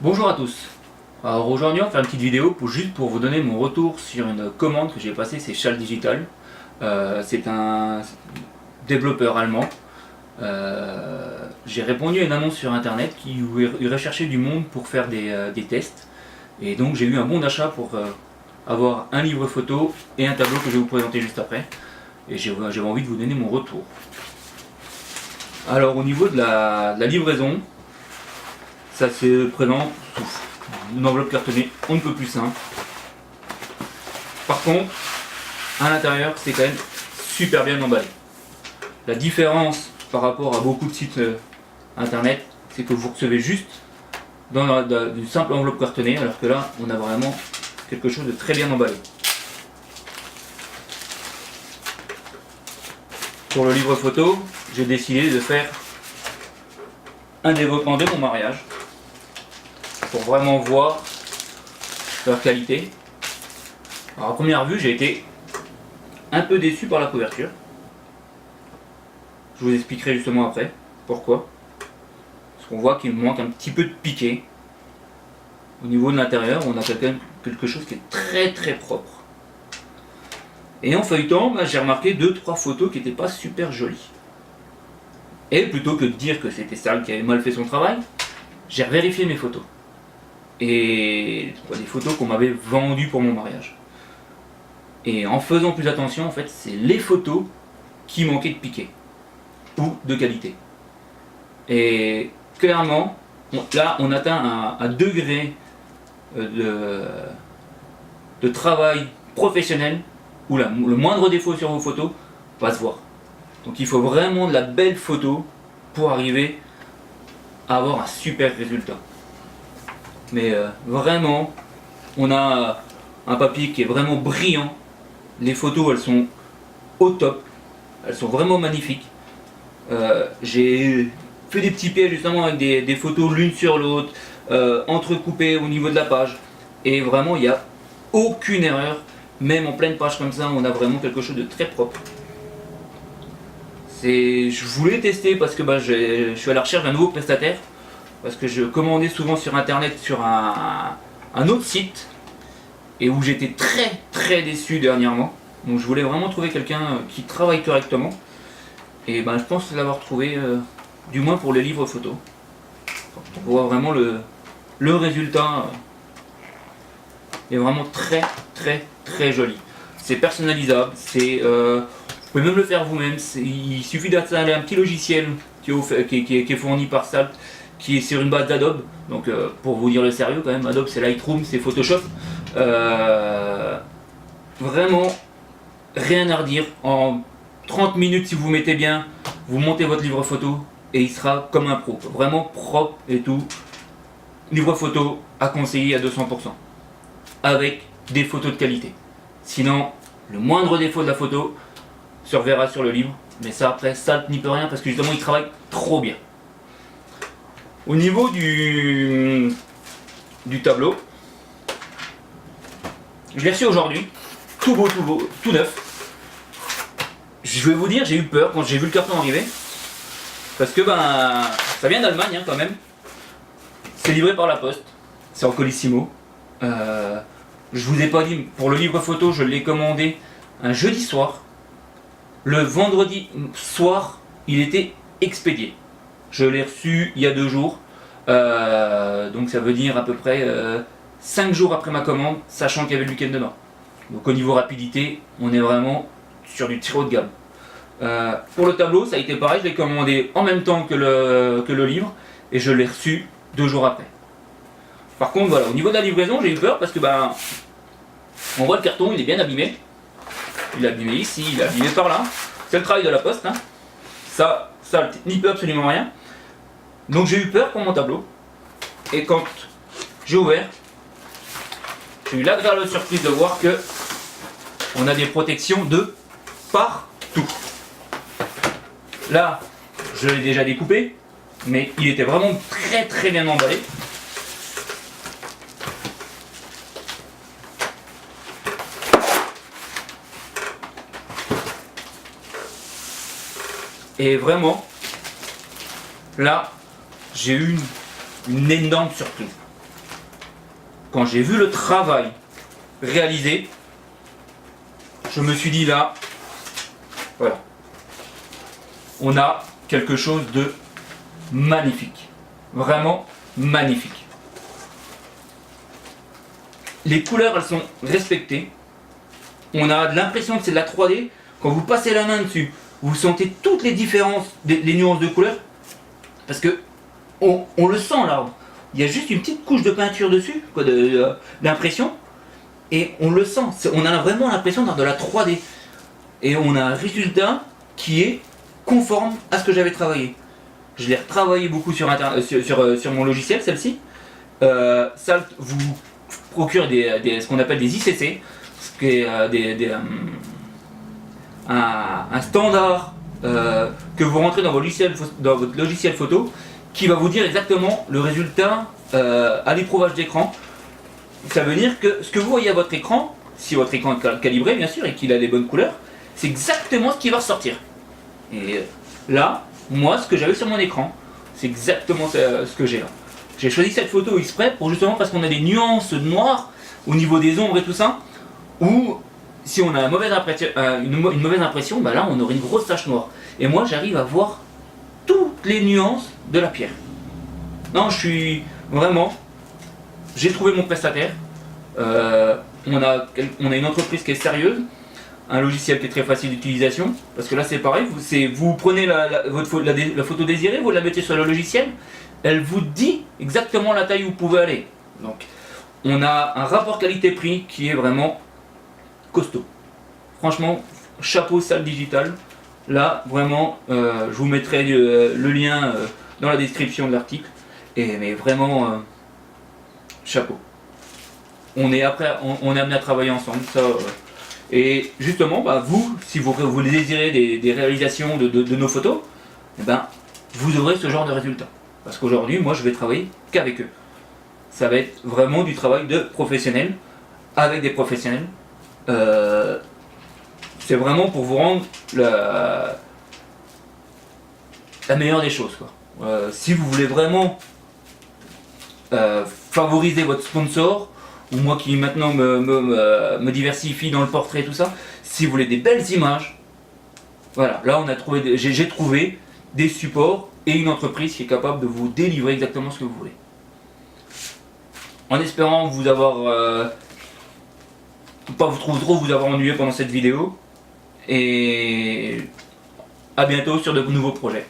Bonjour à tous. Alors aujourd'hui on va faire une petite vidéo juste pour vous donner mon retour sur une commande que j'ai passée chez Schall Digital. C'est un développeur allemand. J'ai répondu à une annonce sur internet qui recherchait du monde pour faire des tests. Et donc j'ai eu un bon d'achat pour avoir un livre photo et un tableau que je vais vous présenter juste après. Et j'avais envie de vous donner mon retour. Alors au niveau de la livraison, ça se présente sous une enveloppe cartonnée, on ne peut plus simple. Par contre, à l'intérieur, c'est quand même super bien emballé. La différence par rapport à beaucoup de sites internet, c'est que vous recevez juste dans une simple enveloppe cartonnée, alors que là, on a vraiment quelque chose de très bien emballé. Pour le livre photo, j'ai décidé de faire un développement de mon mariage pour vraiment voir leur qualité. Alors à première vue, j'ai été un peu déçu par la couverture. Je vous expliquerai justement après pourquoi. Parce qu'on voit qu'il me manque un petit peu de piqué. Au niveau de l'intérieur, on a quand même quelque chose qui est très propre. Et en feuilletant, j'ai remarqué 2-3 photos qui n'étaient pas super jolies. Et plutôt que de dire que c'était Schall qui avait mal fait son travail, j'ai vérifié mes photos. Et des photos qu'on m'avait vendues pour mon mariage. Et en faisant plus attention, en fait, c'est les photos qui manquaient de piqué ou de qualité. Et clairement, là, on atteint un degré de travail professionnel où le moindre défaut sur vos photos va se voir. Donc il faut vraiment de la belle photo pour arriver à avoir un super résultat. Mais vraiment, on a un papier qui est vraiment brillant. Les photos, elles sont au top. Elles sont vraiment magnifiques. J'ai fait des petits pieds justement avec des photos l'une sur l'autre, entrecoupées au niveau de la page. Et vraiment, il n'y a aucune erreur. Même en pleine page comme ça, on a vraiment quelque chose de très propre. Je voulais tester parce que je suis à la recherche d'un nouveau prestataire. Parce que je commandais souvent sur internet sur un autre site et où j'étais très déçu dernièrement. Donc je voulais vraiment trouver quelqu'un qui travaille correctement. Et je pense l'avoir trouvé, du moins pour les livres photos. On voit vraiment le résultat est vraiment très joli. C'est personnalisable, vous pouvez même le faire vous-même. Il suffit d'installer un petit logiciel qui est fourni par Schall, qui est sur une base d'Adobe. Donc pour vous dire le sérieux quand même, Adobe c'est Lightroom, c'est Photoshop. Vraiment rien à redire. En 30 minutes, si vous mettez bien, vous montez votre livre photo et il sera comme un pro. Vraiment propre et tout. Livre photo à conseiller à 200%. Avec des photos de qualité. Sinon, le moindre défaut de la photo se reverra sur le livre. Mais ça après, ça n'y peut rien parce que justement il travaille trop bien. Au niveau du tableau, je l'ai reçu aujourd'hui, tout beau, tout neuf. Je vais vous dire, j'ai eu peur quand j'ai vu le carton arriver, parce que ça vient d'Allemagne quand même. C'est livré par la poste, c'est en Colissimo. Je vous ai pas dit, pour le livre photo, je l'ai commandé un jeudi soir. Le vendredi soir, il était expédié. Je l'ai reçu il y a 2 jours, donc ça veut dire à peu près 5 jours après ma commande, sachant qu'il y avait le week-end demain. Donc au niveau rapidité, on est vraiment sur du très haut de gamme. Pour le tableau, ça a été pareil, je l'ai commandé en même temps que le livre, et je l'ai reçu 2 jours après. Par contre, voilà, au niveau de la livraison, j'ai eu peur parce que on voit le carton, il est bien abîmé. Il est abîmé ici, il est abîmé par là. C'est le travail de la poste, hein. Ça n'y peut absolument rien. Donc j'ai eu peur pour mon tableau. Et quand j'ai ouvert, j'ai eu l'agréable surprise de voir que on a des protections de partout. Là, je l'ai déjà découpé, mais il était vraiment très bien emballé. Et vraiment, là, j'ai eu une énorme surprise. quand j'ai vu le travail réalisé, je me suis dit là, voilà, on a quelque chose de magnifique, vraiment magnifique. Les couleurs, elles sont respectées. On a l'impression que c'est de la 3D. Quand vous passez la main dessus, vous sentez toutes les différences, les nuances de couleurs, parce que on le sent l'arbre. Il y a juste une petite couche de peinture dessus, quoi, d'impression, et on le sent. On a vraiment l'impression d'avoir de la 3D. Et on a un résultat qui est conforme à ce que j'avais travaillé. Je l'ai retravaillé beaucoup sur mon logiciel, celle-ci. Ça vous procure ce qu'on appelle des ICC, ce qui est un standard que vous rentrez dans votre logiciel photo, qui va vous dire exactement le résultat à l'éprouvage d'écran. Ça veut dire que ce que vous voyez à votre écran, si votre écran est calibré bien sûr et qu'il a les bonnes couleurs, c'est exactement ce qui va ressortir. Et là, moi, ce que j'avais sur mon écran, c'est exactement ce que j'ai là. J'ai choisi cette photo exprès pour justement parce qu'on a des nuances noires au niveau des ombres et tout ça, où si on a une mauvaise impression, bah là on aurait une grosse tache noire. Et moi j'arrive à voir toutes les nuances de la pierre. Non, je suis vraiment... J'ai trouvé mon prestataire. On a une entreprise qui est sérieuse, un logiciel qui est très facile d'utilisation, parce que là c'est pareil, vous prenez la photo désirée, vous la mettez sur le logiciel, elle vous dit exactement la taille où vous pouvez aller. Donc on a un rapport qualité-prix qui est vraiment costaud. Franchement, chapeau Salle Digital. Là, vraiment, je vous mettrai le lien dans la description de l'article. Mais vraiment, chapeau. On est amené à travailler ensemble. Ça, et justement, bah, vous, si vous désirez des réalisations de nos photos, eh ben, vous aurez ce genre de résultat. Parce qu'aujourd'hui, moi, je vais travailler qu'avec eux. Ça va être vraiment du travail de professionnel, avec des professionnels. C'est vraiment pour vous rendre la meilleure des choses, quoi. Si vous voulez vraiment favoriser votre sponsor, ou moi qui maintenant me diversifie dans le portrait et tout ça, si vous voulez des belles images, voilà, là j'ai trouvé des supports et une entreprise qui est capable de vous délivrer exactement ce que vous voulez. En espérant vous avoir pas trop vous avoir ennuyé pendant cette vidéo, et à bientôt sur de nouveaux projets.